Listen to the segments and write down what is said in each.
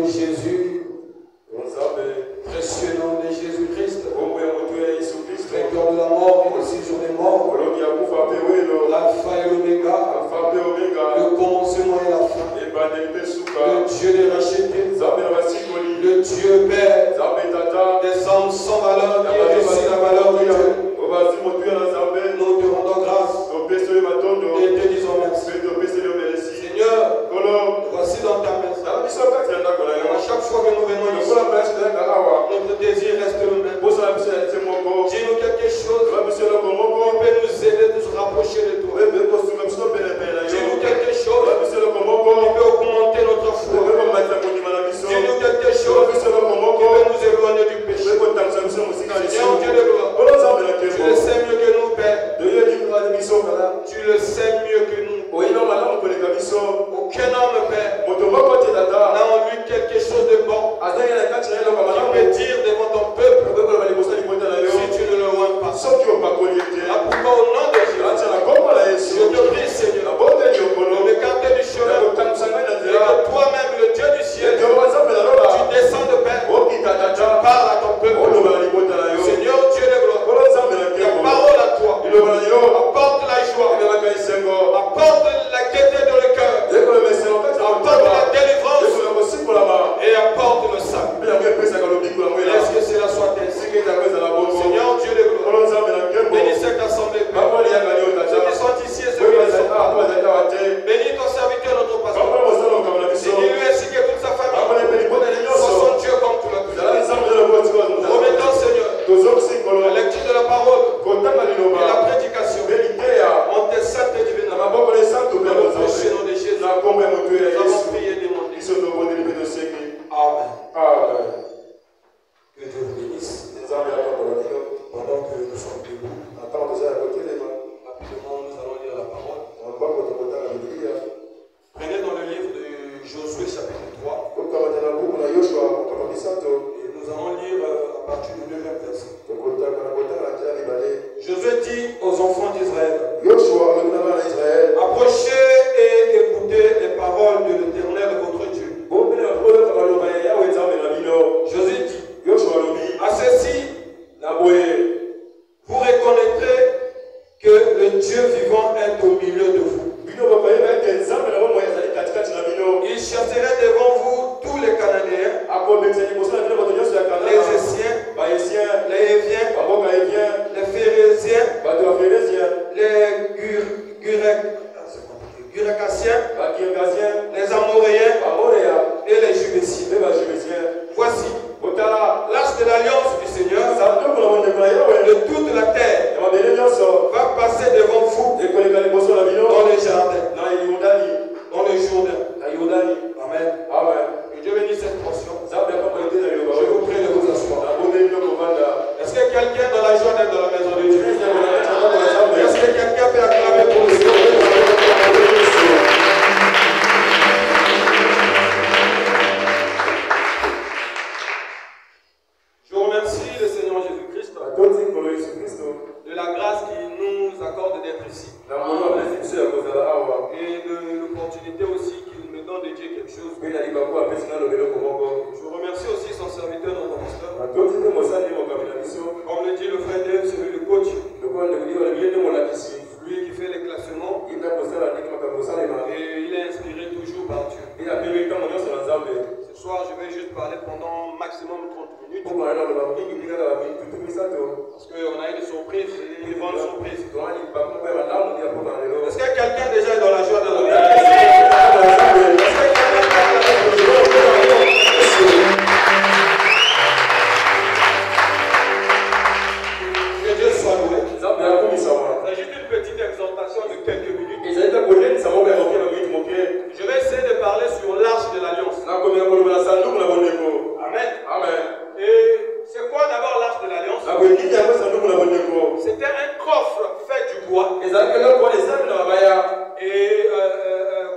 de Jésus, précieux nom de Jésus-Christ, vainqueur de la mort et le séjour des morts, l'alpha et l'oméga, le commencement et la fin, le Dieu des rachetés, le Dieu Père, des âmes sans valeur qui réussit la valeur de Dieu. Nous te rendons grâce et te disons merci. Seigneur, voici dans ta maison. À chaque fois que nous venons ici, notre désir reste le même. Dis-nous quelque chose qui peut nous aider de se rapprocher de toi. Dis-nous quelque chose qui peut augmenter notre foi. Dis-nous quelque chose qui peut nous éloigner du péché. Seigneur Dieu de gloire, tu le sais mieux que nous, Père. Tu le sais mieux que nous. Aucun homme, Père, n'a en lui quelque chose de bon. Tu peux dire devant ton peuple si tu ne le vois pas. Là pourquoi au nom de Jésus, je te prie, Seigneur, de m'écarter du chemin et que toi-même, le Dieu du ciel, tu descends de Père, tu parles à ton peuple. Seigneur Dieu de gloire, la parole à toi apporte la joie, apporte la gaieté dans le cœur, apporte la délivrance et apporte le salut. Laisse que cela soit ainsi. Seigneur Dieu de gloire, bénis cette assemblée, ceux qui sont ici et ceux qui ne sont pas. Bénis ton serviteur, notre pasteur. Bénis-lui ainsi que toute sa famille. Sois son Dieu comme tu l'as pu. Remettons, Seigneur, la lecture de la parole et la prédication. On te sainte et divine. Dans le précieux nom de Jésus, nous avons prié et demandé. Amen. Amen. Que Dieu vous bénisse. Pendant que nous sommes debout, rapidement nous allons lire la parole. Prenez dans le livre de Josué chapitre 3. Et nous allons lire à partir du 9e verset. Josué dit aux enfants d'Israël, approchez et écoutez les paroles de l'Éternel votre Dieu. Josué dit, à ceci, vous reconnaîtrez que le Dieu vivant est au milieu de vous. Il chasserait devant vous tous les Cananéens, les Essiens, les Héviens, les Phérésiens, les Gurécassiens, les Amoréens et les Jubésiens. Voici l'arche de l'alliance du Seigneur de toute la terre va passer devant vous dans les jardins, dans le Jourdain. Amen. Que Dieu bénisse cette portion. Je vous prie de vous asseoir. Est-ce que quelqu'un dans la joie d'être dans la maison de Dieu? Est-ce que quelqu'un peut acclamer pour le Seigneur? Je remercie le Seigneur Jésus-Christ de la grâce qu'il nous accorde d'être ici. Et de l'opportunité aussi qu'il me donne de dire quelque chose. Je remercie aussi son serviteur, notre pasteur. Comme le dit le frère Dave, c'est lui le coach. Lui qui fait les classements. Et il est inspiré toujours par Dieu. Ce soir, je vais juste parler pendant maximum 30 minutes. Parce qu'on a une surprise, une grande surprise. Est-ce que quelqu'un déjà est dans la joie de la vie? Que Dieu soit loué. C'est juste une petite exhortation de quelques minutes. Je vais essayer de parler sur l'arche de l'alliance. Amen. Et c'est quoi d'abord l'arche de l'alliance? C'était un coffre fait du bois et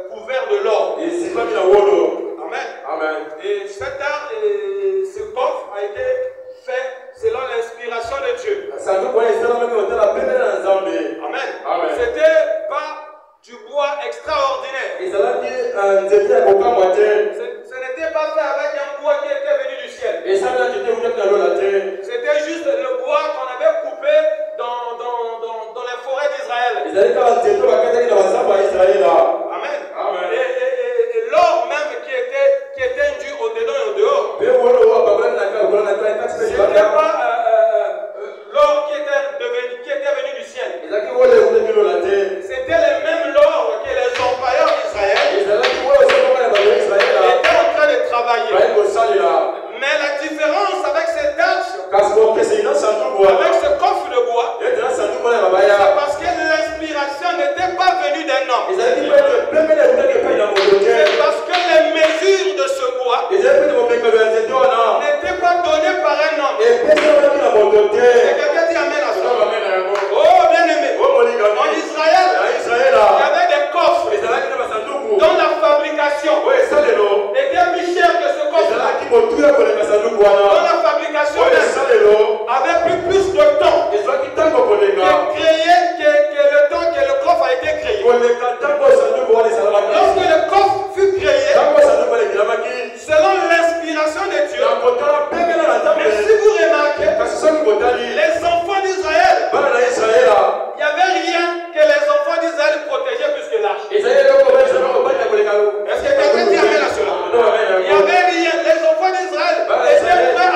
couvert de l'or. Amen. Et ce coffre a été fait selon l'inspiration de Dieu. Amen. C'était pas du bois extraordinaire. Ce n'était pas fait avec l'envoi n'était pas donné par un homme. Et quelqu'un dit amen à ça. Oh, bien aimé. En Israël, il y avait des coffres dont la fabrication était plus chère que ce coffre. Dont la fabrication avait pris plus de temps que le temps que le coffre a été créé. Lorsque le coffre fut créé, selon l'inspiration de Dieu, mais si vous remarquez, les enfants d'Israël, il n'y avait rien que les enfants d'Israël protégeaient plus que l'arche. Est-ce que quelqu'un dit amen à cela? Il n'y avait rien. Les enfants d'Israël étaient prêts à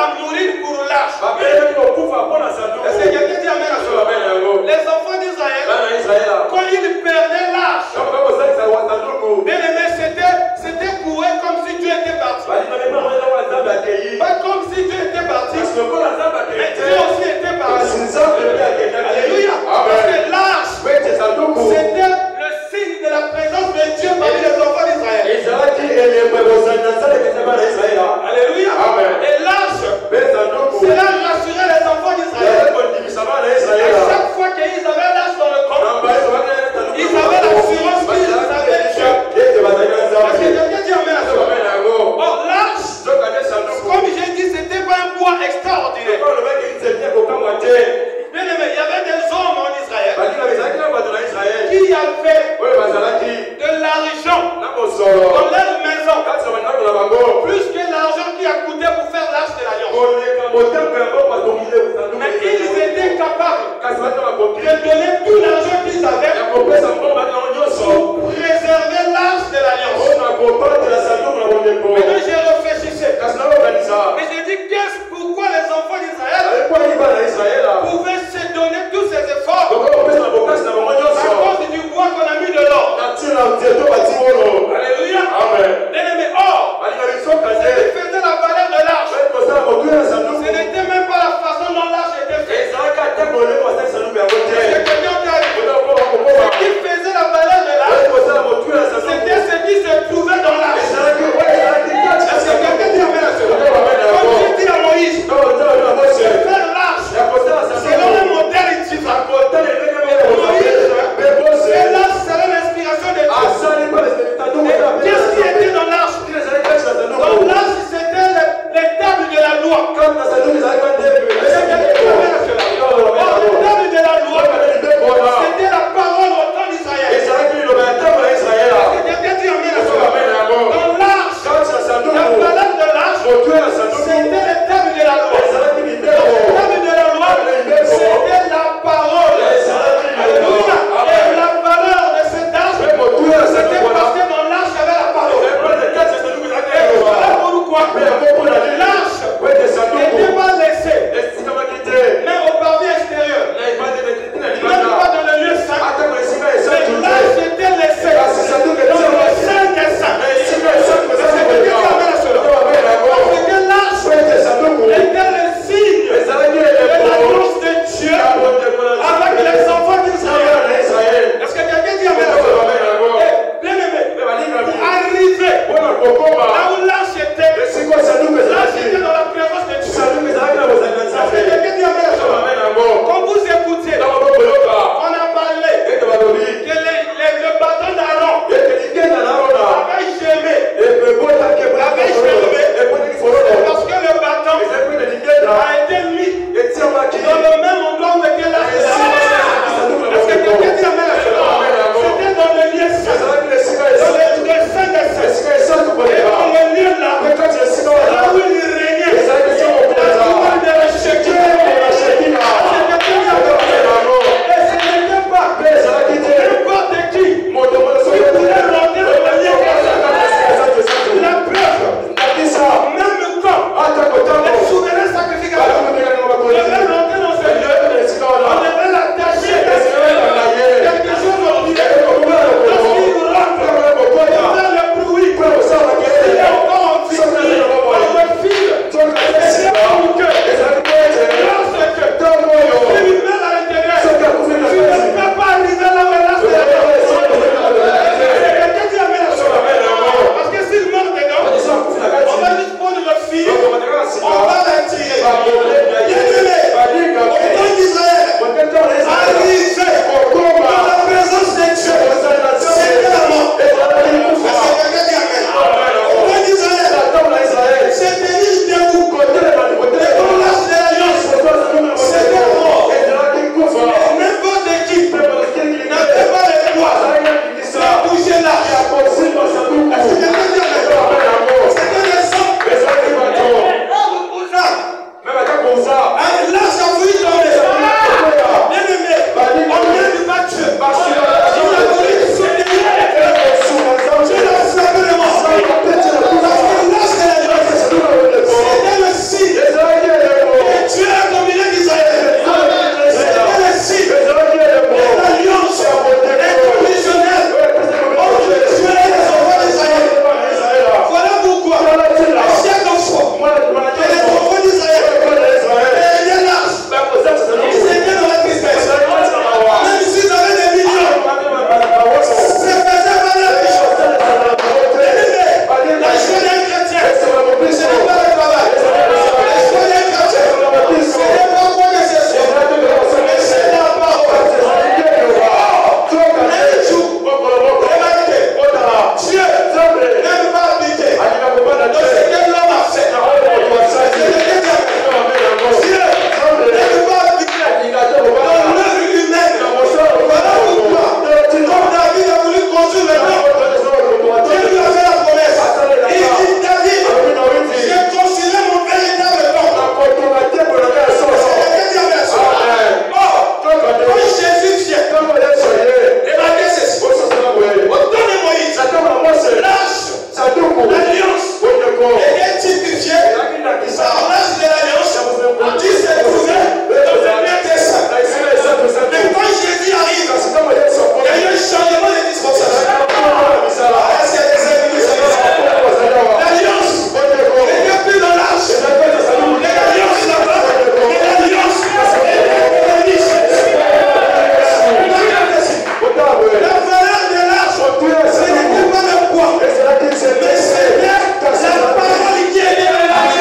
Dieu, par l'âge de l'alliance, tu s'est trouvé dans le bien des saints. Mais quand Jésus arrive, il y a eu un changement de dispensation. Est-ce qu'il y a des églises? L'alliance n'est plus dans l'âge. L'alliance là-bas, l'alliance est riche. La valeur de l'âge, ce n'était pas le poids, mais c'était la parole qui est dans l'âge.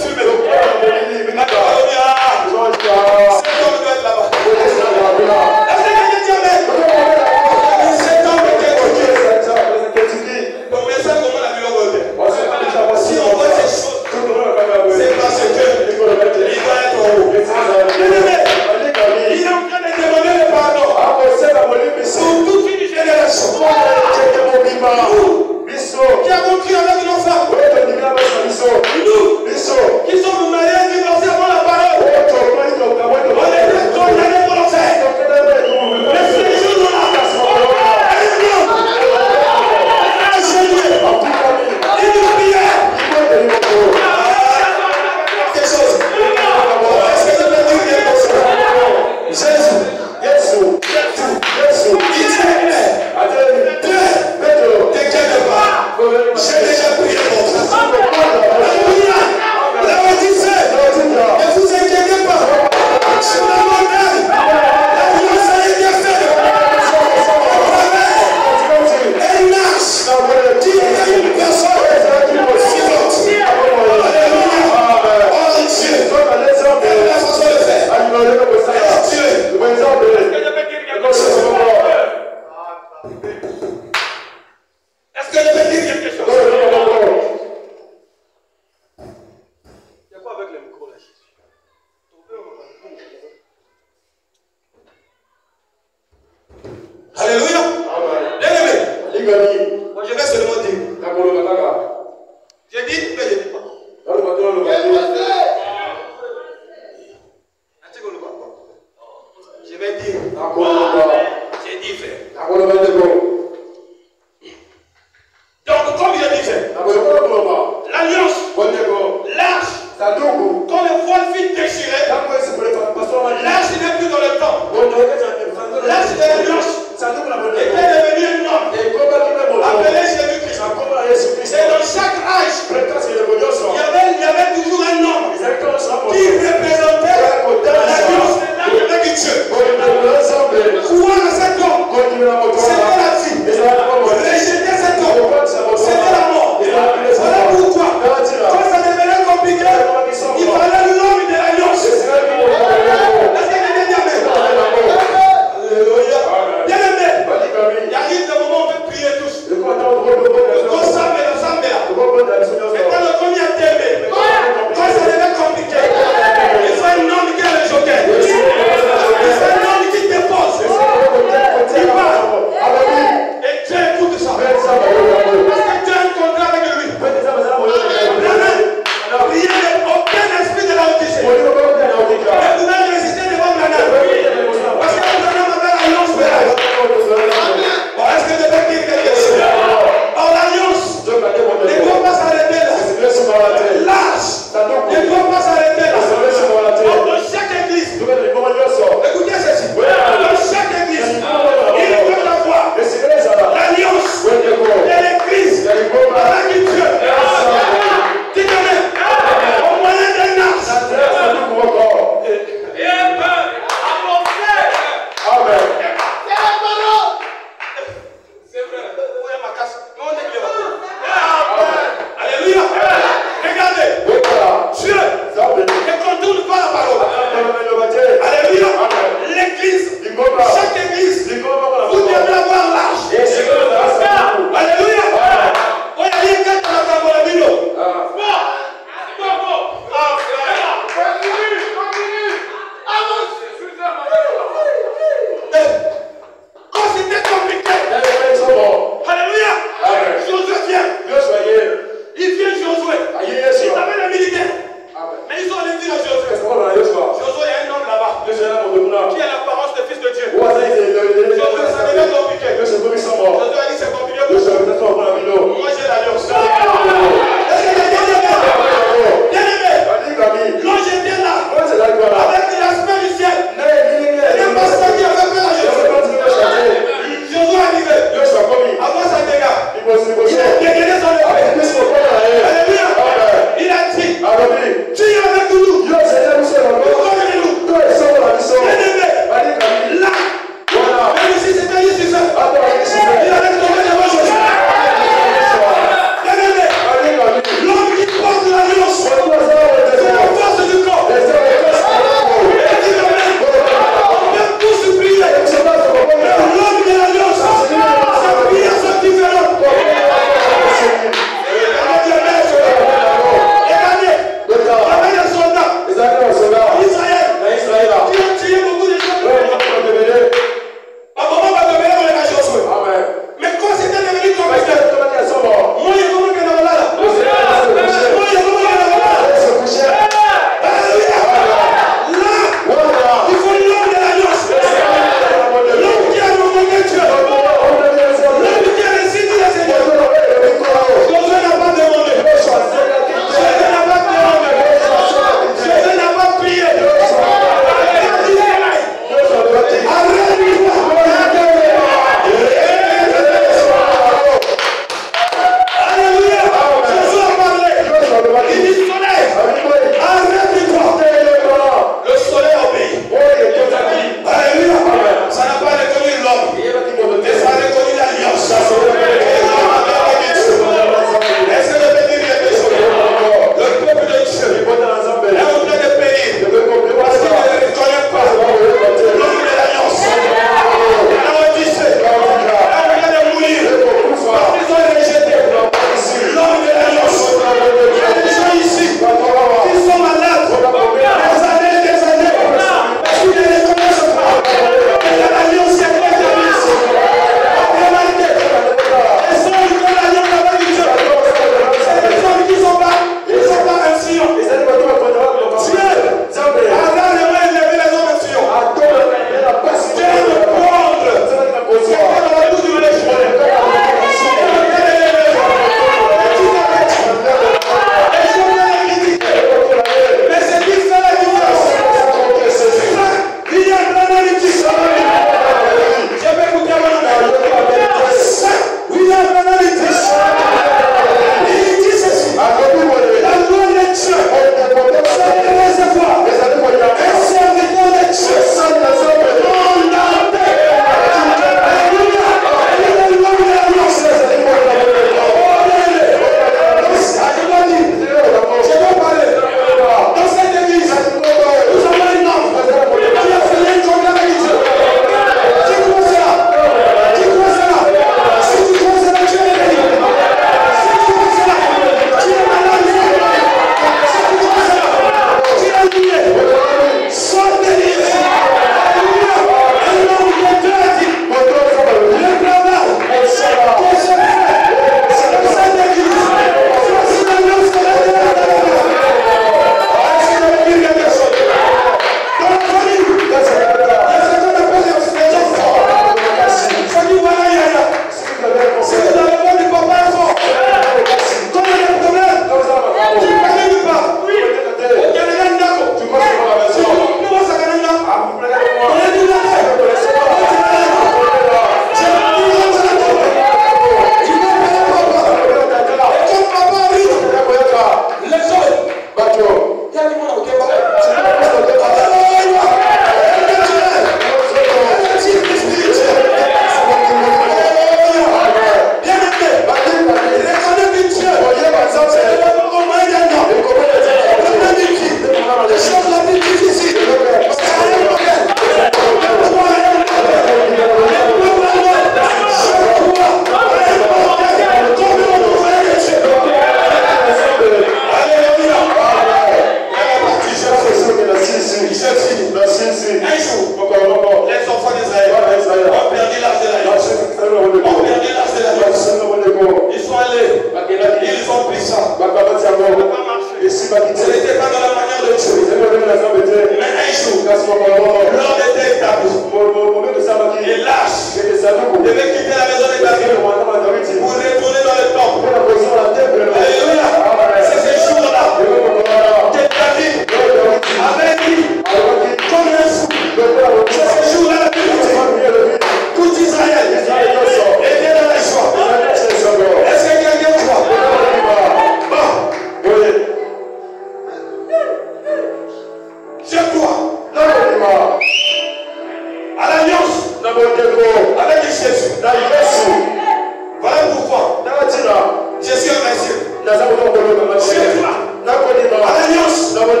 chez toi, à l'Alliance, avec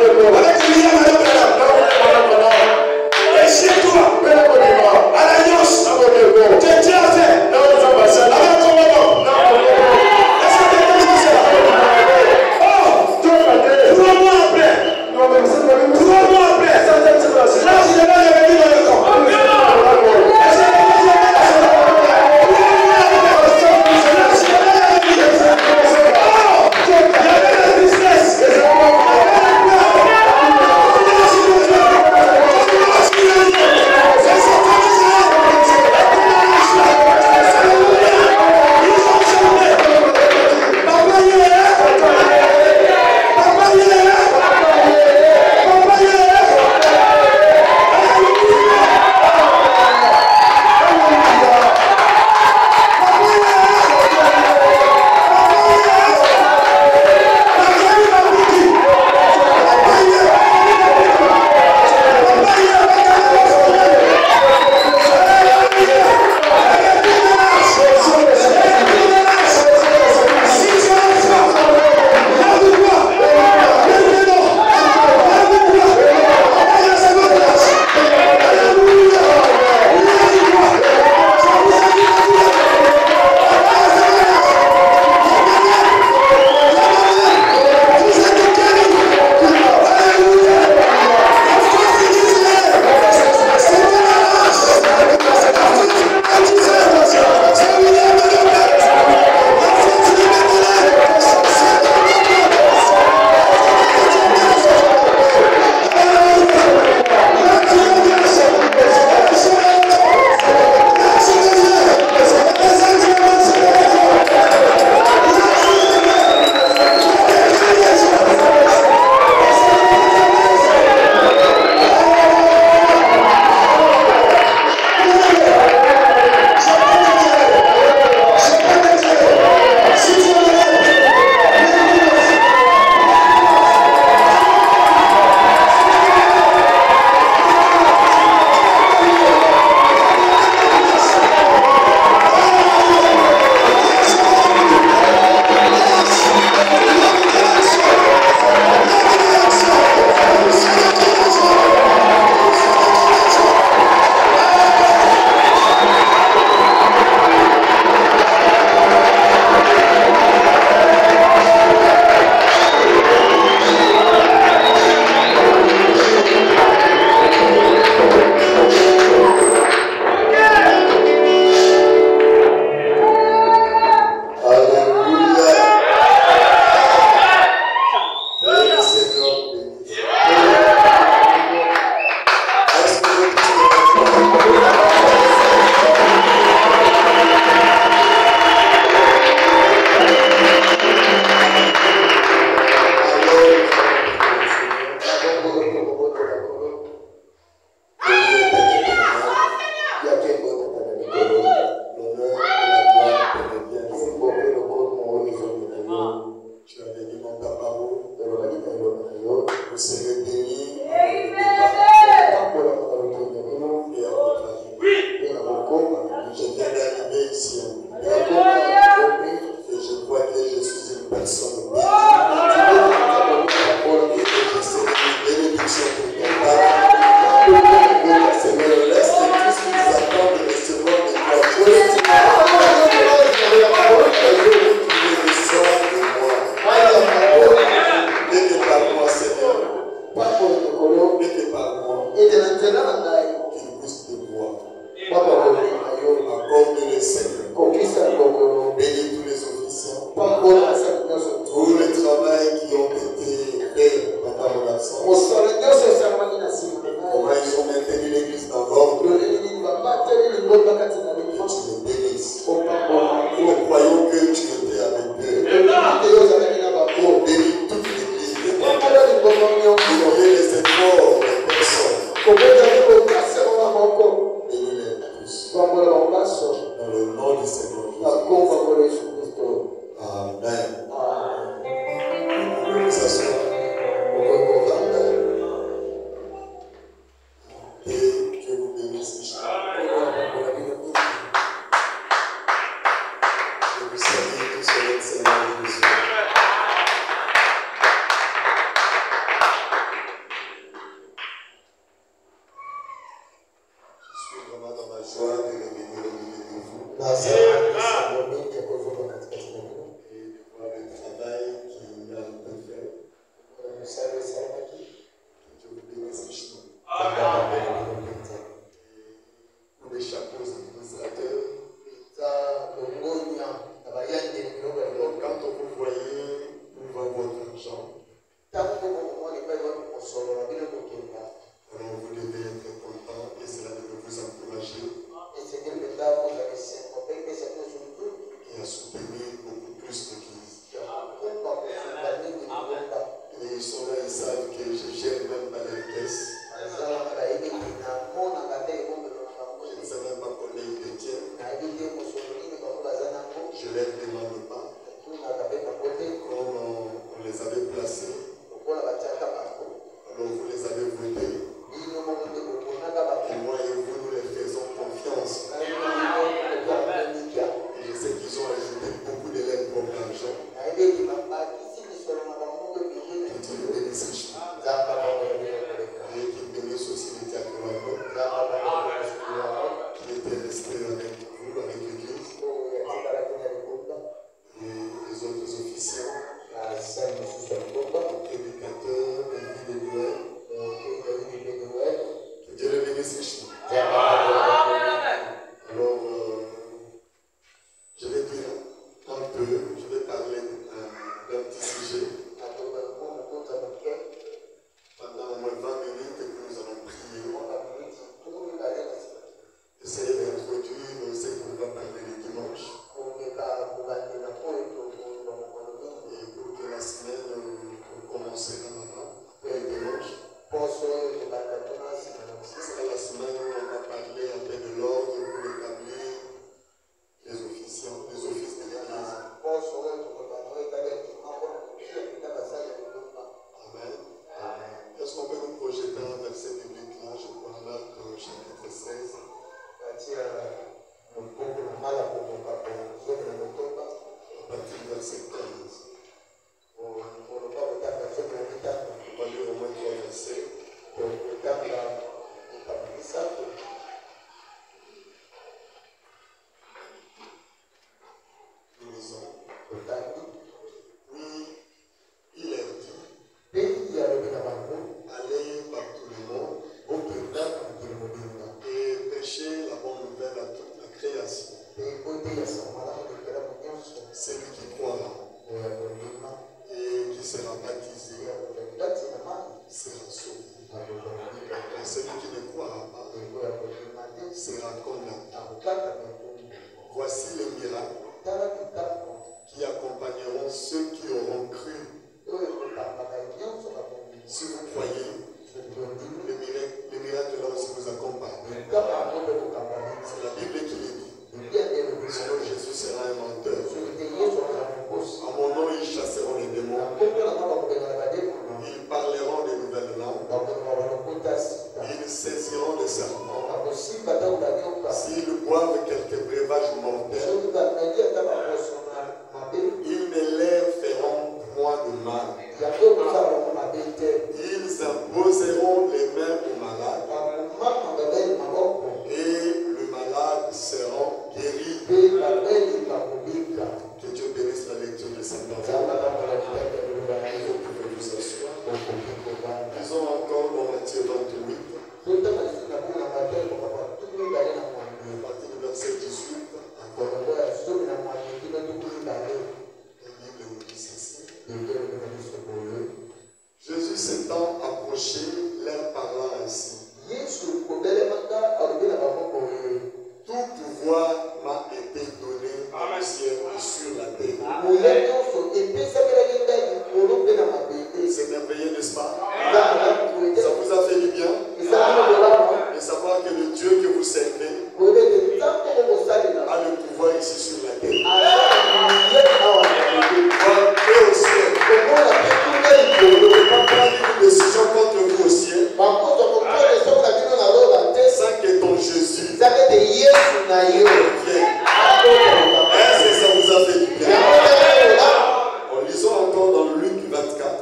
William Madame, et chez toi, à l'Alliance, que Dieu a fait, avec ton maman. Est-ce que quelqu'un dit ça? Oh, 3 mois après, 3 mois après, là, je n'ai pas revenu dans le camp. Et ils sont là, ils savent que je gère même pas les caisses. Je ne sais même pas combien ils détiennent. Je ne leur demande pas. Comme on les avait placés, alors vous les avez votés. Et moi et vous, nous les faisons confiance. Et je sais qu'ils ont ajouté beaucoup de leur propre argent. Que Dieu les bénisse richement. Et qu'il bénisse aussi les diacres qui étaient restés avec vous, avec l'Église. Et les autres officiants, les prédicateurs, les vies de Noël. Que Dieu les bénisse richement. Alors, je vais dire un peu, je vais parler d'un petit sujet. Pendant au moins 20 minutes que nous allons prier. Essayez d'introduire ce qu'on va parler le dimanche. Et pour que la semaine commencera maintenant, le dimanche. Ce sera la semaine où on va parler un peu de l'ordre pour établir les officiants, les offices de l'Église. Amen. Est-ce qu'on peut nous projeter un verset biblique là? Je crois Marc chapitre 16. À partir du verset 15. On va lire au moins 3 versets. Nous lisons. Oui, il est dit. Allez par tout le monde et prêchez la bonne nouvelle à toute la création. Celui qui croira et qui sera baptisé sera sauvé. Et celui qui ne croira pas sera condamné. Voici les miracles qui accompagneront ceux qui auront cru. Si vous croyez, les miracles là aussi vous accompagnent. C'est la Bible qui le dit. Sinon Jésus sera un menteur. À mon nom, ils chasseront les démons. Ils parleront de nouvelles langues. Ils saisiront des serpents. S'ils boivent quelques breuvages mortels, ils ne leur feront point de mal. Ils imposeront les mains aux malades et le malade sera guéri. Que Dieu bénisse la lecture de cette parole. Vous pouvez vous asseoir. Lisons encore dans Matthieu 28. À partir du verset 18. La Bible nous dit ceci. Jésus s'étant approché, leur parlant ainsi. Tout pouvoir m'a été donné dans le ciel et sur la terre. C'est merveilleux, n'est-ce pas? Ça vous a fait du bien de savoir que le Dieu que vous servez a le pouvoir ici sur la terre. Et au ciel. Il pas prendre une décision contre vous au ciel sans que ton Jésus vienne. Est-ce que ça vous a fait du bien? En lisant encore dans Luc 24,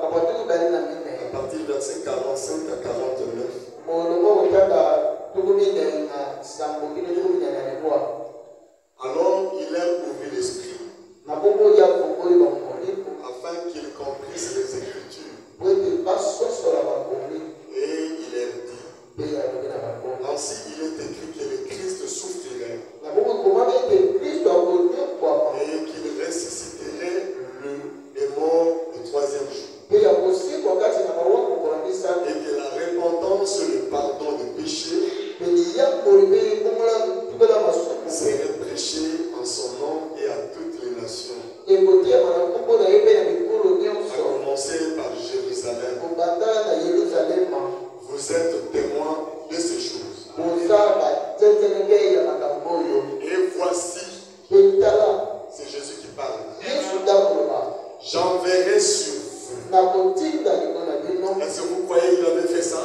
à partir du verset 45 à 49. Alors il leur ouvrit l'esprit afin qu'ils comprissent les Écritures. Et il leur dit, ainsi il est écrit que le Christ souffrirait et qu'il ressusciterait le J'enverrai sur vous. Est-ce que vous croyez qu'il avait fait ça?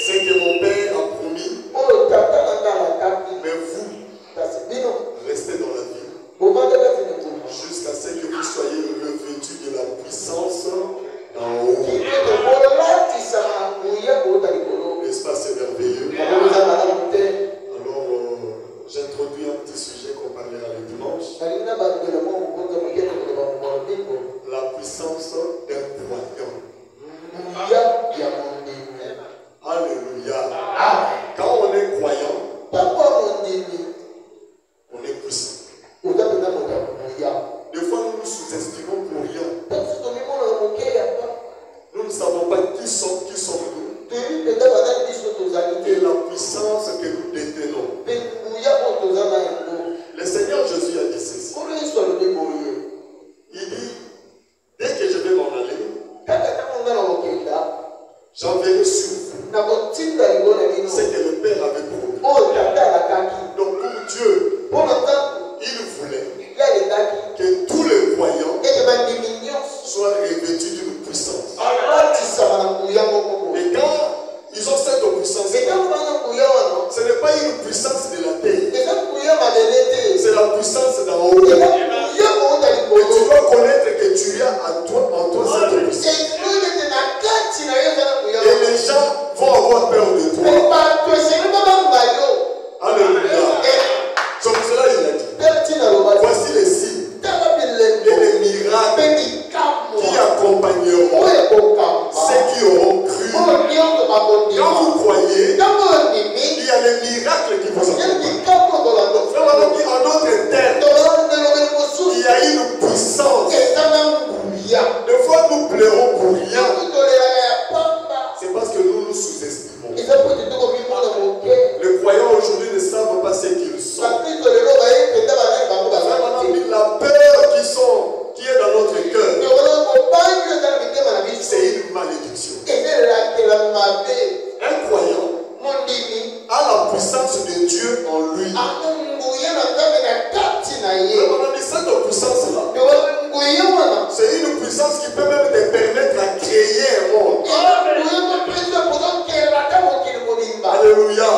C'est que mon père a promis. Mais vous, restez dans la vie. Jusqu'à ce que vous soyez revêtus de la puissance d'en haut. N'est-ce pas, c'est merveilleux? Alors, j'introduis un petit sujet qu'on parlera le dimanche. La puissance d'un croyant. Alléluia. Quand on est croyant, on est puissant. Des fois, nous nous sous-estimons pour rien. Nous ne savons pas qui sommes-nous. Et la puissance que nous détenons. Le Seigneur Jésus a dit ceci. Il dit, dès que je vais m'en aller, j'enverrai sur vous ce que le Père avait promis. Donc pour Dieu, il voulait que tous les croyants soient revêtus d'une puissance. Et quand ils ont cette puissance, ce n'est pas une puissance de la terre, c'est la puissance d'en haut. Et tu dois connaître que tu as en toi cette puissance. Et les gens vont avoir peur de toi. Alléluia. C'est pour cela qu'il a dit, voici les signes et les miracles qui accompagneront ceux qui auront cru. Quand vous croyez, il y a les miracles qui vous accompagnent. En d'autres termes, il y a une puissance. Des fois, nous pleurons pour rien. C'est parce que nous nous sous-estimons. Les croyants aujourd'hui ne savent pas ce qu'ils sont. La peur qui est dans notre cœur, c'est une malédiction. Un croyant a la puissance de Dieu en lui. Cette puissance-là, c'est une puissance qui peut même te permettre à créer un monde. Alléluia.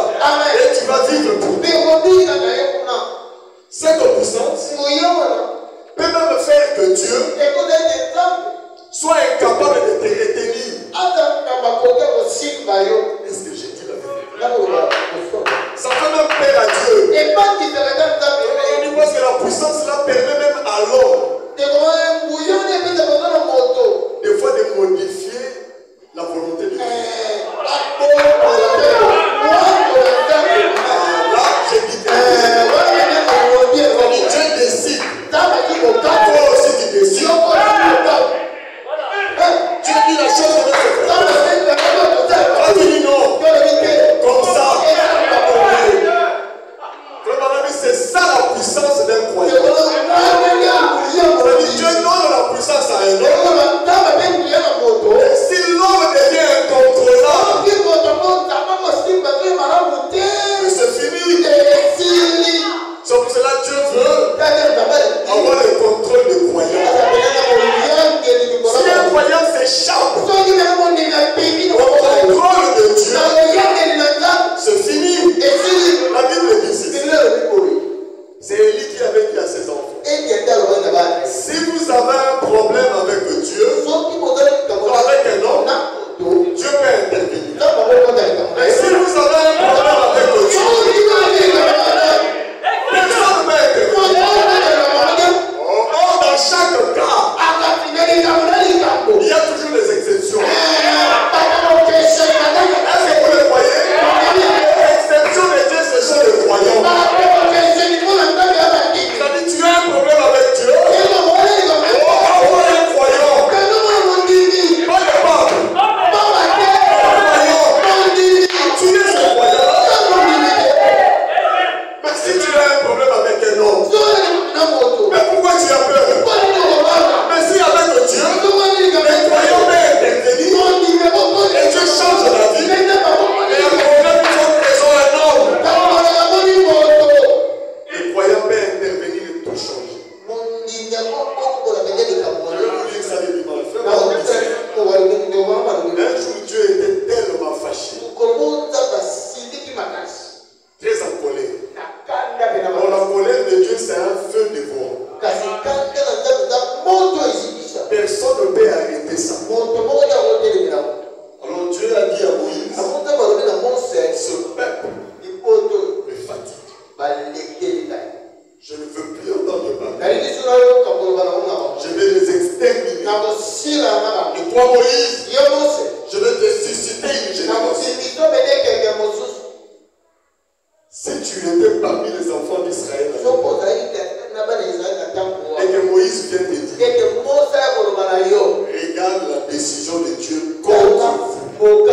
Et tu vas vivre pour Dieu. Cette puissance peut même faire que Dieu soit incapable de te retenir. Est-ce que j'ai dit la vérité? Ça fait même peur à Dieu. Parce que la puissance là permet même à l'homme des fois de modifier la volonté de Dieu. Là, j'ai dit que Dieu décide. Toi aussi tu décides. Dieu dit la chose de notre frère. Toi tu dis non. Comme ça. C'est ça la puissance d'un croyant. dire ça les dimanches. Un jour, Dieu était tellement fâché, très en colère. Bon, la colère de Dieu, c'est un feu dévorant. Personne ne peut arrêter ça. Alors Dieu a dit à Moïse, ce peuple me fatigue. Je ne veux plus entendre parler. Je vais les exterminer. Et toi, Moïse, je vais te susciter une génération. Si tu étais parmi les enfants d'Israël et que Moïse vient te dire, regarde la décision de Dieu contre vous.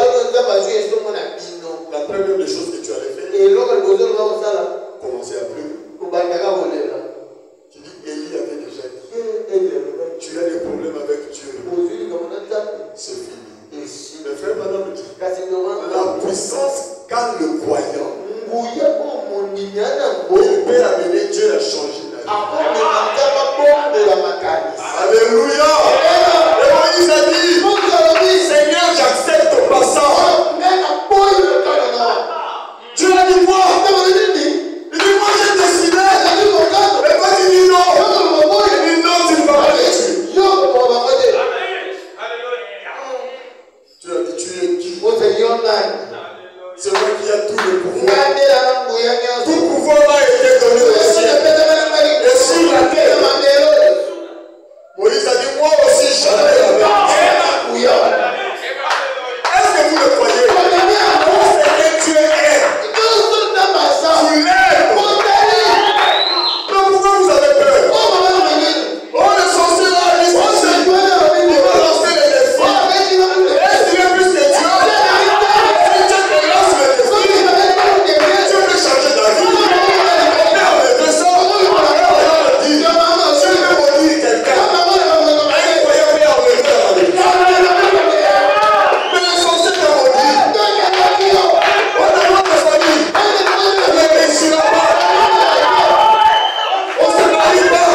La première des choses que tu allais faire, commencer à pleurer. Tu dis, Élie avait déjà dit, tu as des problèmes avec Dieu. C'est fini. Mais frère, madame, la puissance qu'a le croyant, il peut amener Dieu à changer la vie. Alléluia. Et Moïse a dit, Seigneur, j'accepte pas ça. Dieu a dit quoi? Il dit, moi j'ai décidé. Et toi tu dis non. Il dit non, tu ne vas pas le tuer. Tu as dit, tu es qui? C'est moi qui a tout le pouvoir. Tout pouvoir m'a été donné au ciel et sur la terre. Moïse a dit, moi aussi j'allais avec. Est-ce que vous le croyez? C'est que Dieu est. Tu l'aimes. Mais pourquoi vous avez peur? Oh, le sorcier là, il va lancer les défis. Est-ce qu'il est plus que Dieu? Si Dieu te lance le défi, Dieu peut changer ta vie. Mais ça, on dit, Dieu peut maudire quelqu'un. Un croyant peut enlever la vie. Mais le sorcier te maudit. On a notre famille. On ne réussira pas. On ne se marie pas.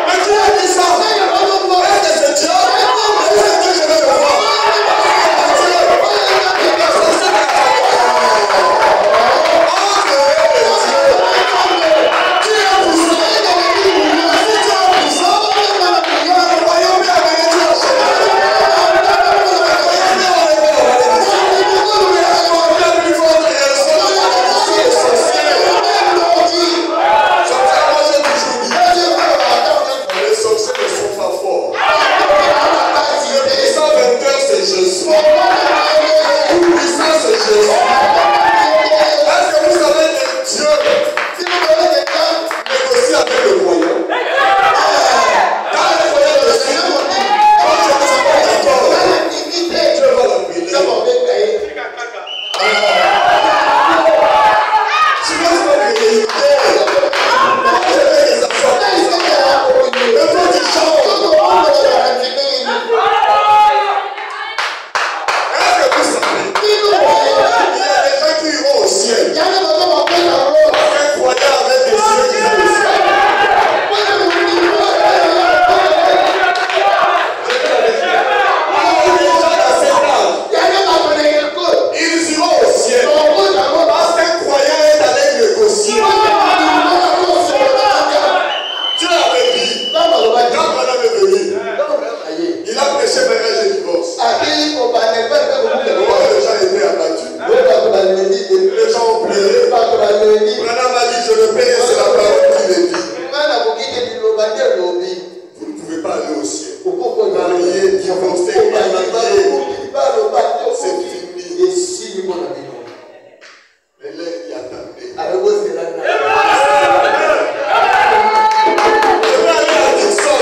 Mais qui a dit ça? Est-ce que c'est Dieu? Est-ce que je vais le voir? Les sorciers ne sont pas forts. Le puissant vainqueur, c'est Jésus. Tout puissant, c'est Jésus. Est-ce que vous savez que Dieu négocie avec le croyant? Quand le croyant le suit, quand je ne suis pas d'accord, Dieu va l'appeler. Tu ne laisses pas que les idées. Je vais les absorber. Le temps du chant. Est-ce que vous savez? Il y a des gens qui iront au ciel. Parce qu'un croyant avait décidé qu'ils allaient au ciel. Les gens dans cet âge, ils iront au ciel. Parce qu'un croyant est allé négocier. Dieu avait dit, quand madame est venue, il a prêché mariage et divorce. Les gens étaient abattus. Les gens ont pleuré. Madame a dit, je le paye, c'est la parole qui le dit. Vous ne pouvez pas aller au ciel. Marié, divorcé, marié. C'est fini. Mais là, il attendait. Je vais aller à Dixon.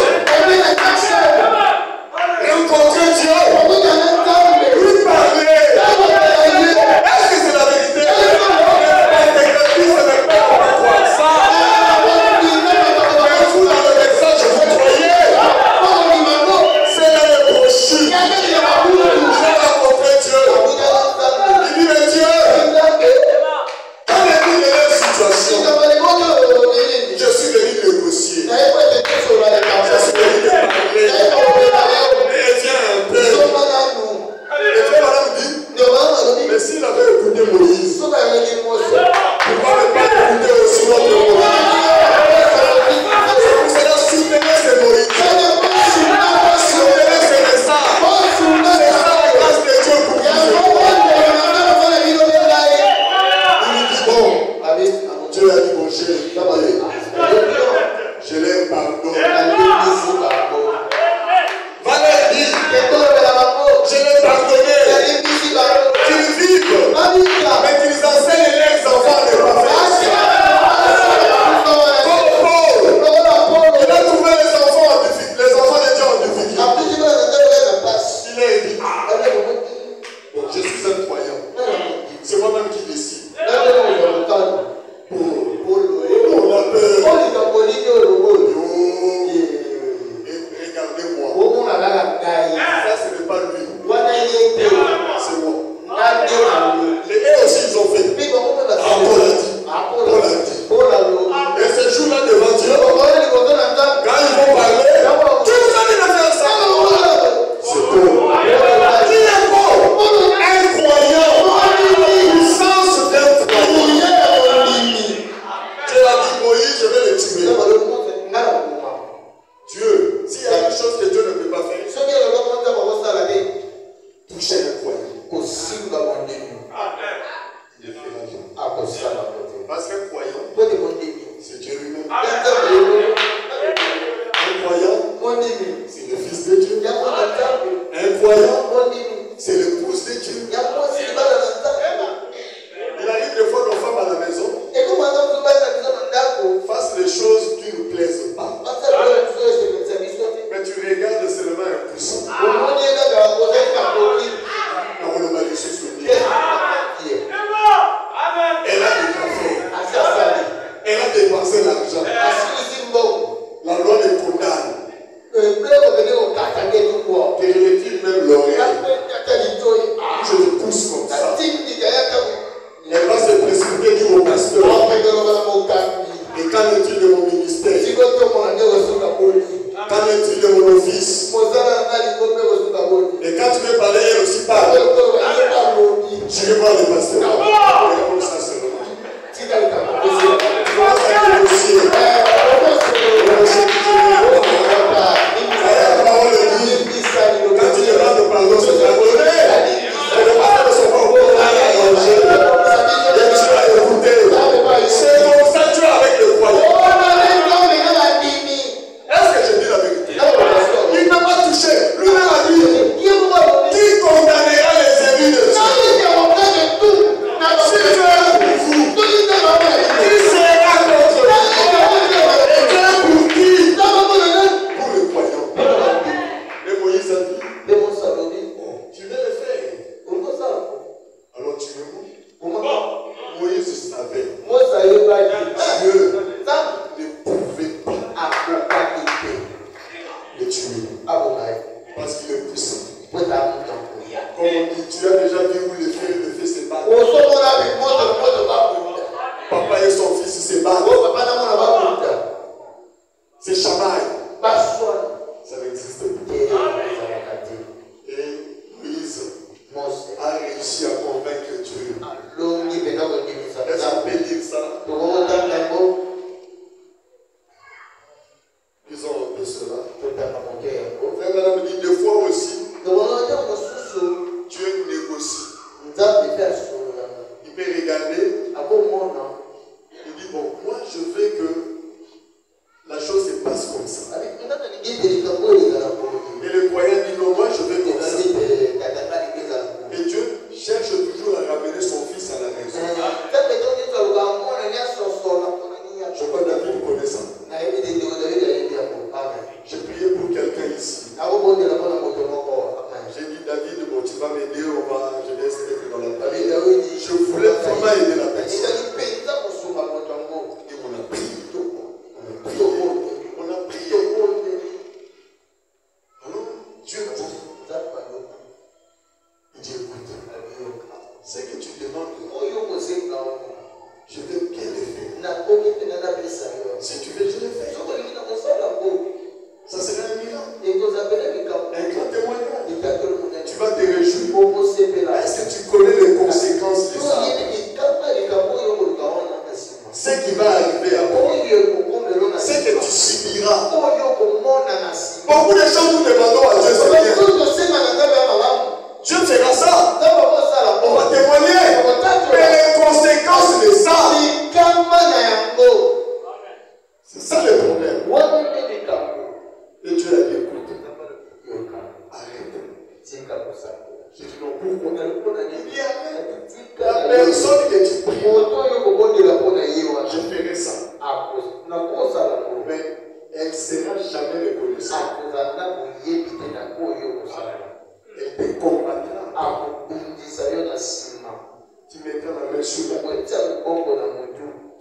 c'est le Fils de Dieu. Un croyant, c'est l'épouse de Dieu. Il arrive des fois nos femmes à la maison fassent les choses qui ne nous plaisent pas. Mais tu regardes seulement un puissant. Elle a dépassé. Elle a dépensé l'argent. La loi les condamne. Que je retire même l'oreille. Je te pousse comme ça. Elle va se précipiter du au pasteur. Et qu'en est-il de mon ministère? Qu'en est-il de mon office? Et quand tu veux parler, elle aussi parle. Je vais voir le pasteur. Et comme ça, c'est la parole dit, quand tu demandes pardon, c'est la volonté. Et le pasteur ne se voit pas à manger. Et tu vas écouter. C'est comme ça tu es avec le croyant. Est-ce que je dis la vérité? Il ne m'a pas touché. Lui-même a dit, qui condamnera les élus de Dieu? Si Dieu est pour vous, qui sera contre vous? Et Dieu est pour qui? Pour le croyant. Et Moïse a dit, tu veux le faire. Alors tu veux moi. Moïse savait. Dieu ne pouvait pas le tuer. Parce qu'il est puissant. Comme on dit, tu as déjà vu où le feu se bat. Papa et son fils se battent. C'est Shammai. Ça n'existe plus. Et Moïse a réussi à convaincre Dieu. Est-ce qu'on peut dire ça? Disons un peu cela. Frère, madame dit deux fois aussi, Dieu négocie. Il peut regarder. Il dit, bon, moi je veux que la chose se passe comme ça. Et le croyant dit, non, moi je veux comme ça. Et Dieu cherche toujours à ramener son fils à la maison. Je crois que David connaît ça. J'ai prié pour quelqu'un ici. J'ai dit, David, bon, tu vas m'aider, je vais être dans la famille. Je voulais vraiment aider la personne. Et on a prié. On a prié. Alors, Dieu dit, il dit, écoute, ce que tu demandes, je vais bien le faire. Si tu veux, je le fais. Ça sera un miracle. Un grand témoignage. Tu vas te réjouir. Est-ce que tu connais les conséquences de ça? Ce qui va arriver après. Ce que tu subiras. Beaucoup de choses nous demandons à Dieu, Dieu fera ça. On va témoigner. Mais les conséquences de ça, c'est ça le problème. Et Dieu a dit, écoute, arrête. J'ai dit non, pourquoi? Il dit arrête. La personne que tu pries, je ferai ça. Mais elle ne sera jamais reconnaissante. Elle te combattra. Tu mettras la main sur la tête.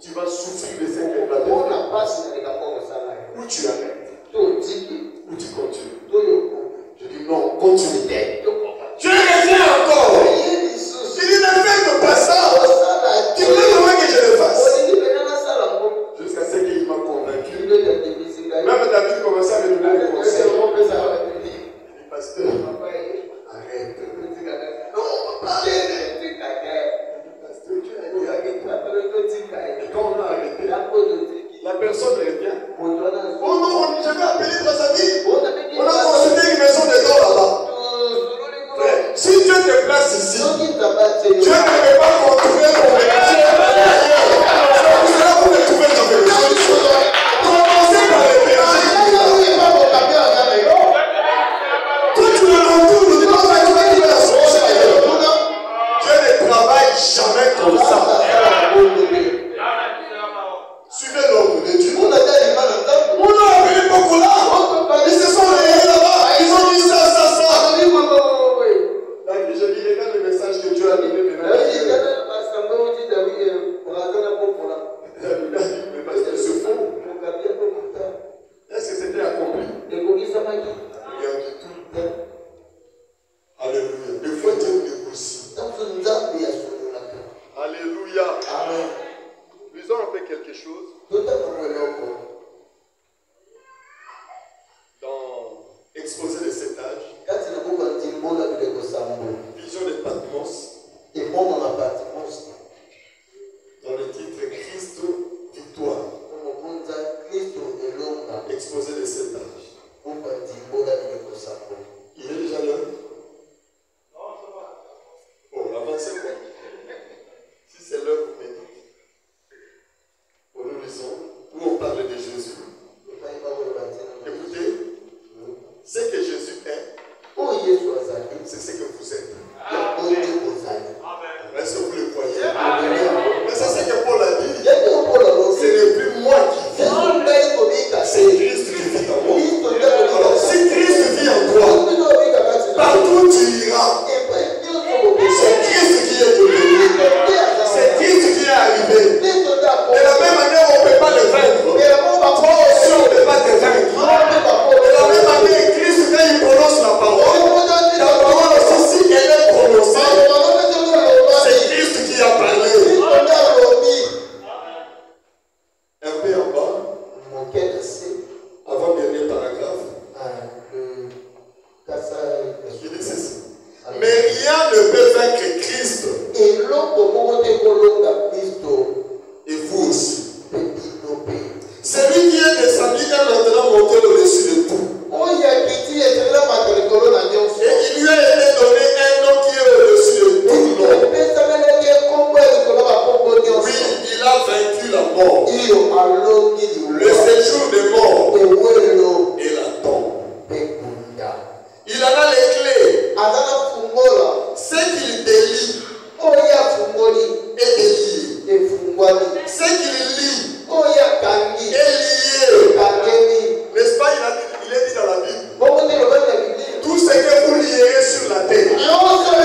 Tu vas souffrir de ce qu'elle va te faire. Ou tu arrêtes. Ou tu continues. Je dis non, continue. Tu reviens encore. Je dis ne fais pas ça. Tu veux vraiment que je le fasse. Jusqu'à ce qu'il m'a convaincu. Même David commençait à me donner des conseils. Alléluia. Des fois, Dieu négocie. Alléluia. Amen. Lisons un peu quelque chose. Dans Exposé de cet âge, vision de Patmos, dans le titre Christ victoire, exposé de cet âge. Il est déjà là? Oh, avancez quoi? Si c'est l'heure, vous me dites. Pour nous lisons, où on parle de Jésus. Écoutez, ce que Jésus est, c'est ce que vous êtes. Est-ce que vous le croyez? Mais c'est ce que Paul a dit. Ce n'est plus moi qui vis, c'est Christ qui vit en moi. Alors, si Christ vit en toi, partout tu iras. C'est Christ qui est venu. C'est Christ qui est arrivé. De la même manière, on ne peut pas le vaincre. Toi aussi, on ne peut pas te vaincre. De la même manière, Christ, quand il prononce la parole aussi, si elle est prononcée, c'est Christ qui a parlé. Un peu en bas, avant-dernier paragraphe, il dit ceci. Mais rien ne peut vaincre Christ. Et vous aussi. Celui qui est descendu est maintenant monté au-dessus de tout. Et il lui a été donné un nom qui est au-dessus de tout nom. Oui, il a vaincu la mort, le séjour des morts et la tombe. Il en a les clés. Ce qu'il délie est délié. Ce qu'il lie est lié. N'est-ce pas? Il est dit dans la Bible. Tout ce que vous lierez sur la terre, vous remarquez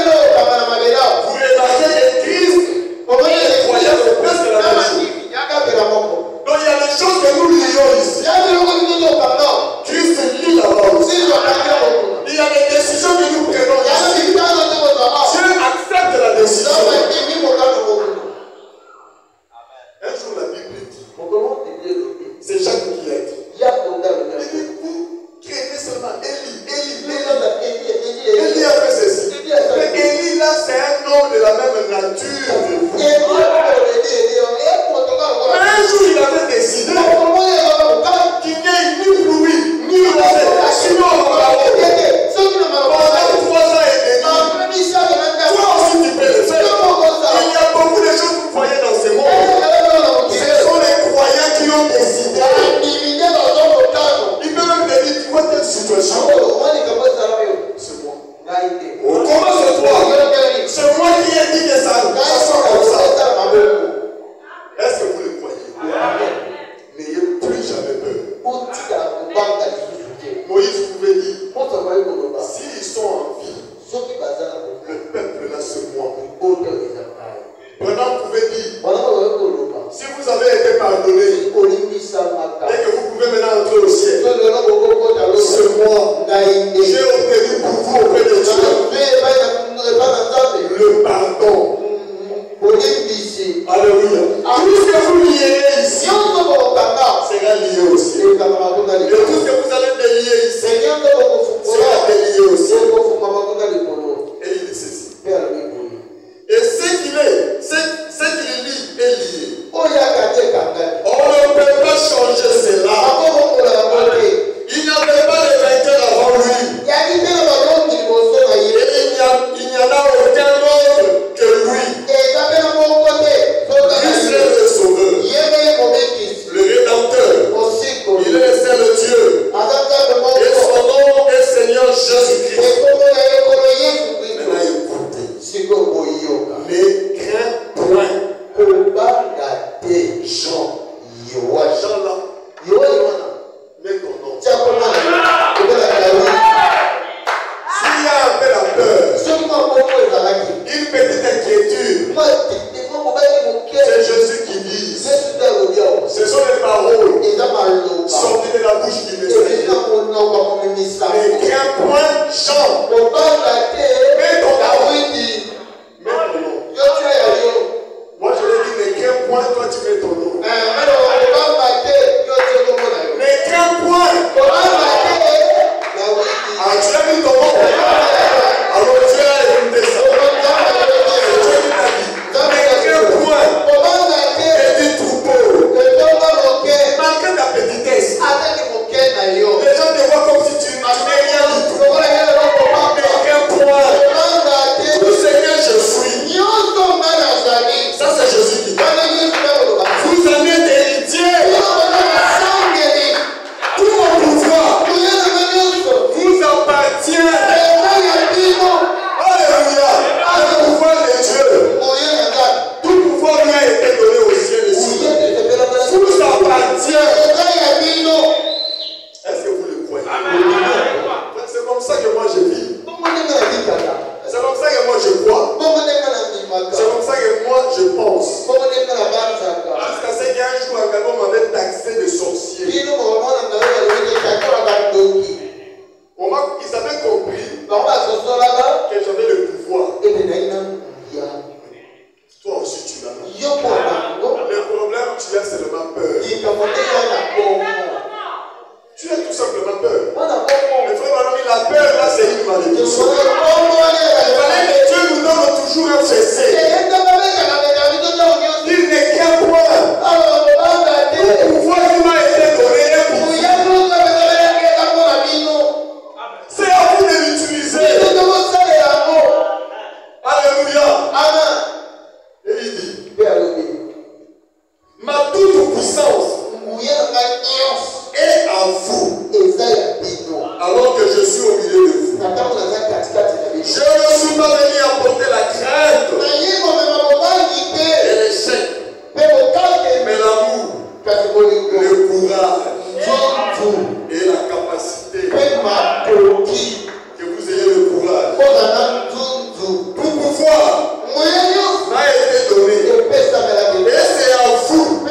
que Christ est croyant de presque la même chose. Donc il y a des choses que nous lions ici. Christ lit là-bas aussi. Il y a des décisions que nous prenons ici. Dieu accepte la décision. Un jour la Bible dit, c'est Jacques qui l'a dit. Il dit, vous créez seulement Élie. Élie a fait ceci. Mais Élie là, c'est un homme de la même nature que vous. Mais un jour il avait décidé qu'il n'y ait ni pluie, ni orage. Sinon on va aller. Pendant 3 ans et demi. Toi aussi tu peux le faire. Il y a beaucoup de choses que vous voyez dans ce monde. Ce sont les croyants qui ont décidé. Il peut même te dire, tu vois telle situation. C'est moi. Comment c'est toi? C'est moi qui ai dit que ça sort comme ça. Est-ce que vous le croyez? N'ayez plus jamais peur. Moïse pouvait dire, s'ils sont en vie, le peuple là c'est moi. Brennan pouvait dire, si vous avez été pardonné et que vous pouvez maintenant entrer au ciel, c'est moi. du soir. Il fallait que Dieu nous donne toujours un cessez. Il n'est qu'un point. Le pouvoir qui m'a été donné. C'est à vous de l'utiliser. Alléluia. Amen. Et il dit, ma toute puissance est en vous, alors que je suis au milieu de vous. Je ne suis pas venu apporter la crainte et l'échec, mais l'amour, le courage et la capacité que vous ayez le courage. Tout pouvoir m'a été donné et c'est à vous.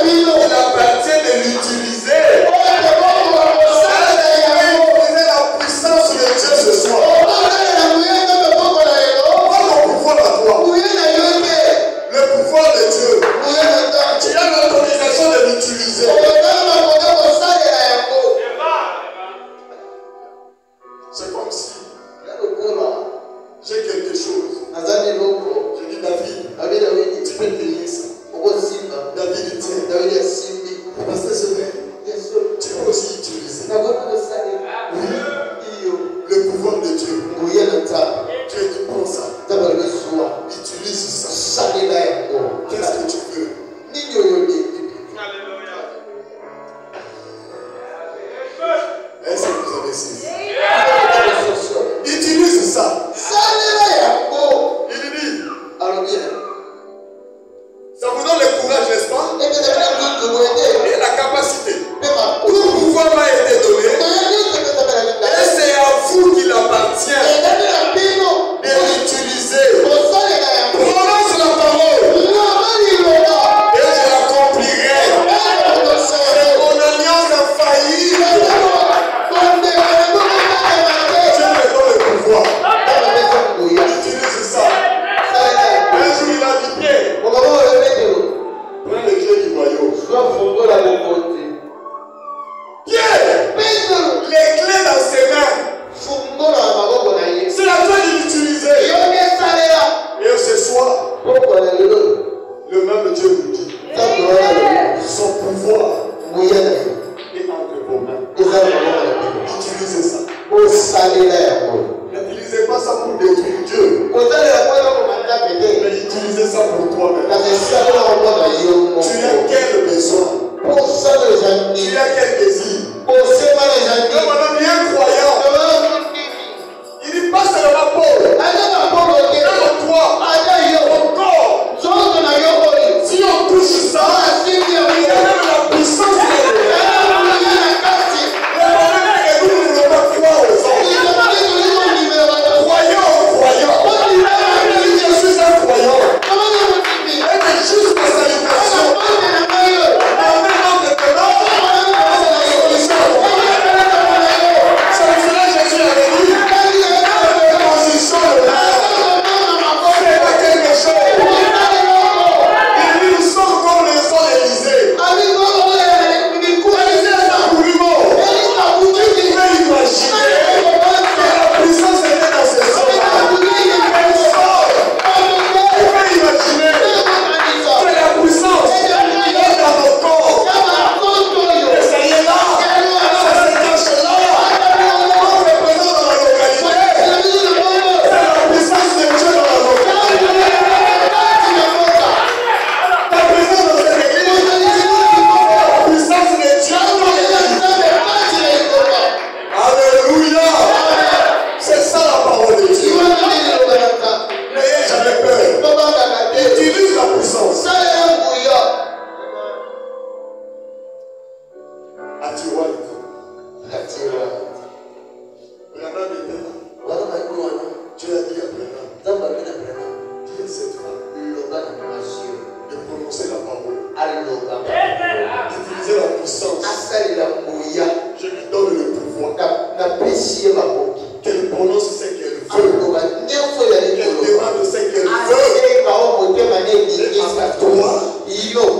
Il appartient de l'utiliser. Utiliser la puissance de Dieu ce soir. Votre pouvoir à toi. Le pouvoir de Dieu. Tu as l'autorisation de l'utiliser. C'est comme si j'ai quelque chose. Je dis David, tu peux tenir ça. David tient. Parce que c'est vrai. Tu peux aussi utiliser. Le pouvoir de Dieu. Tu es dit pour ça. Utilise ça. Qu'est-ce que tu veux? Est-ce que vous avez saisi? Utilise ça. Il dit, ça vous donne le courage, n'est-ce pas? Et la capacité. Tout pouvoir m'a été donné. Et c'est à vous qu'il appartient de l'utiliser. Prononce la parole. Et je l'accomplirai. C'est mon alliance infaillible. Dieu me donne le pouvoir. Utilise ça. Un jour il a dit Pierre, prends les clés du royaume. Pierre, les clés dans ses mains. C'est la toi de l'utiliser. Et ce soir, le même Dieu vous dit, son pouvoir est entre vos mains. Utilisez ça. N'utilisez pas ça pour détruire Dieu. Mais utilisez ça pour toi-même. Tu as quel besoin? Tu as quel désir? Même un homme bien croyant, il dit pas seulement Paul. Même toi, ton corps. Si on touche ça, il y a même la puissance de Dieu. Le problème est que nous ne voulons pas croire aux hommes. Croyant. Je suis un croyant. Et mais juste ma salutation. Amen. Qu'elle prononce ce qu'elle veut. Qu'elle demande ce qu'elle veut. Et à toi,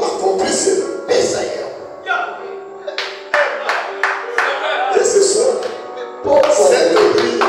accomplissez-le. Et ce soir, cette nuit,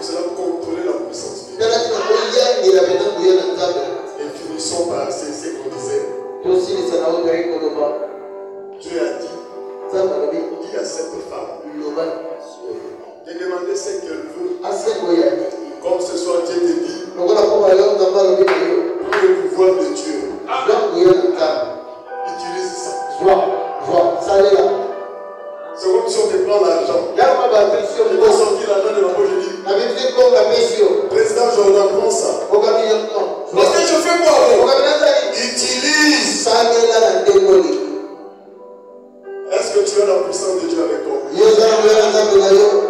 cela pour contrôler la puissance de Dieu. Et finissons par ce qu'on disait. Dieu a dit, dis à cette femme de demander ce qu'elle veut. Comme ce soir Dieu te dit, pour le pouvoir de Dieu, utilise ça. C'est comme si on te prend l'argent. Il faut sortir l'argent de ma poche, je dis, président Jordan, prends ça. Parce que je fais quoi? Utilise. Est-ce que tu as la puissance de Dieu avec toi?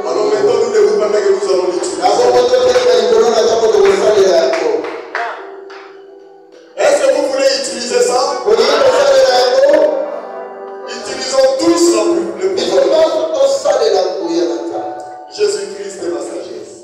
Alors maintenant, nous ne vous permettons que nous allons l'utiliser. Est-ce que vous voulez utiliser ça? Utilisons tous le pouvoir. Jésus-Christ est ma sagesse.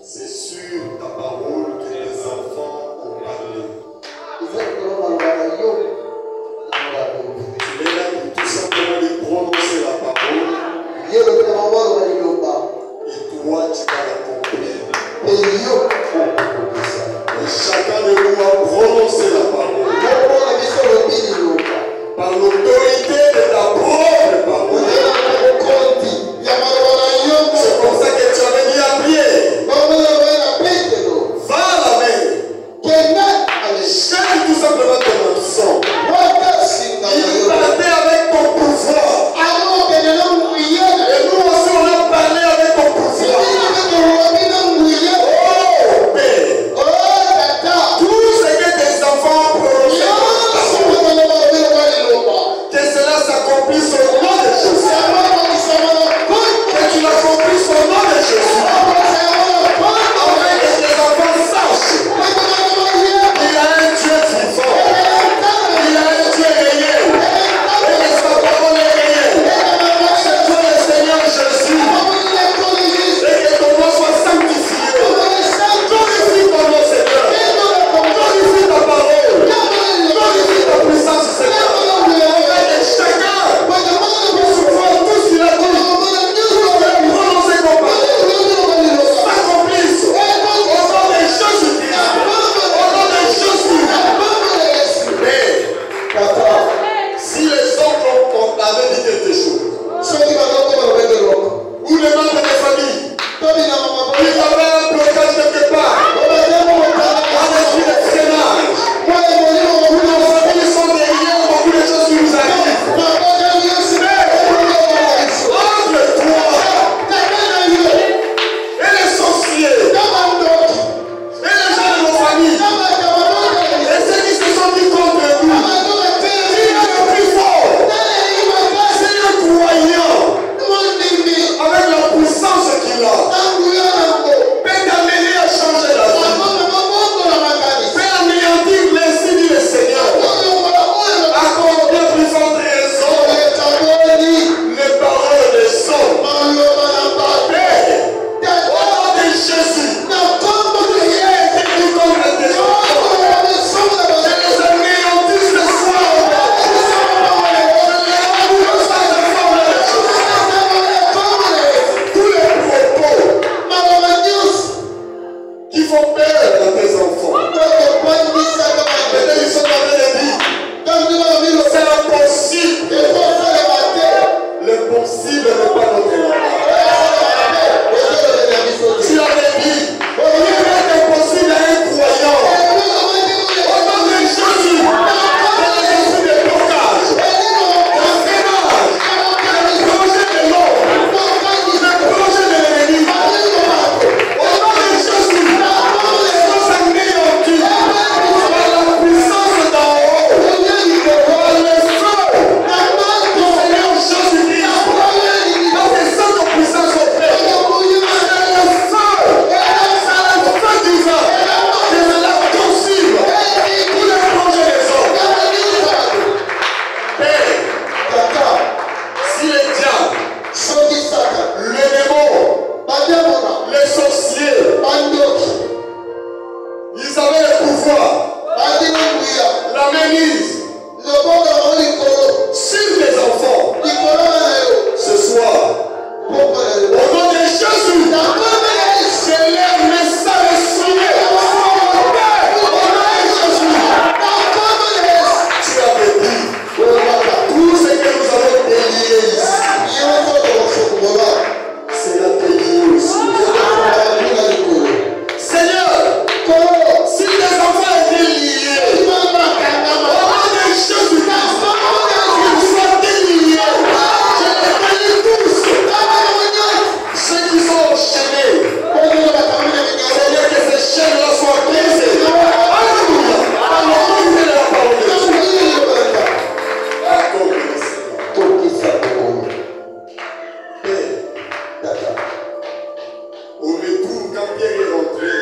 C'est sur ta parole que les enfants ont parlé. Tu es là pour tout simplement de prononcer la parole. Et toi, tu vas l'accomplir. Et chacun de nous va prononcer la parole. Par l'autorité de ta propre parole. C'est comme ça que tu as venu à pied. Va à la main. Cherche tout simplement ton absent. Il partait avec ton pouvoir. Et nous aussi on a parlé avec ton pouvoir. Oh Père. Tout ce que tes enfants ont prononcé, que cela s'accomplisse au nom de Jésus. Que tu l'accomplisses au nom de Jésus. Afin que tes enfants sachent qu'il y a un Dieu vivant. Il y a un Dieu réel. Et que sa parole est réelle. C'est toi le Seigneur Jésus. Et que ton nom soit sanctifié. Glorifie ton nom, Seigneur. Glorifie ta parole. Glorifie ta puissance, Seigneur. Afin que chacun puisse voir tout ce qu'il a dit. Prononcer ton parole. S'accomplisse. Au nom de Jésus-Christ. Au nom de Jésus. Mais, si les autres avaient dit quelque chose, ou les membres de famille, ils avaient un blocage quelque part, on a vu le freinage, ou nos familles sont derrière beaucoup de choses qui nous arrivent. Entre toi et les sorciers, et les gens de nos familles, et ceux qui se sont dit contre nous, qui est le plus fort, c'est le croyant, avec la puissance qu'il a, peut t'amener à changer la vie, peut anéantir l'ainsi dit le Seigneur, à combien plus forte raison, les paroles des hommes. Père, au nom de Jésus, qui a été dit contre tes enfants, je les anéantis ce soir. Tous les propos qui font peur à tes enfants, peut-être ils sont en train de dire, c'est impossible. L'impossible n'est pas notre loi. Tu avais dit, il est impossible à un croyant. Au nom de Jésus, dans l'esprit de blocage, de freinage, le projet de l'homme, le projet de l'ennemi. Au nom de Jésus, nous sommes anéantis par la puissance d'en haut, par le feu du Seigneur Jésus-Christ. Dans tes saintes puissances au Père, c'est le feu divin qui est là possible tous les projets des hommes. Père, si les diables, les démons, les sorciers, ils avaient le pouvoir, la mainmise sur les enfants, ce soir, au nom de Jésus, c'est leur message souillé. Au nom de Jésus, tu avais dit, tout ce que nous avons délié ici, c'est la délié aussi. Seigneur, si les enfants étaient liés, au nom de Jésus, qu'ils soient déliés. Je les bénis tous. Ceux qui sont enchaînés, Seigneur, que ces chaînes-là soient brisées. Alléluia. Par l'autorité de la parole de Dieu. Accorde, Seigneur. Père, au retour, quand Pierre est rentré,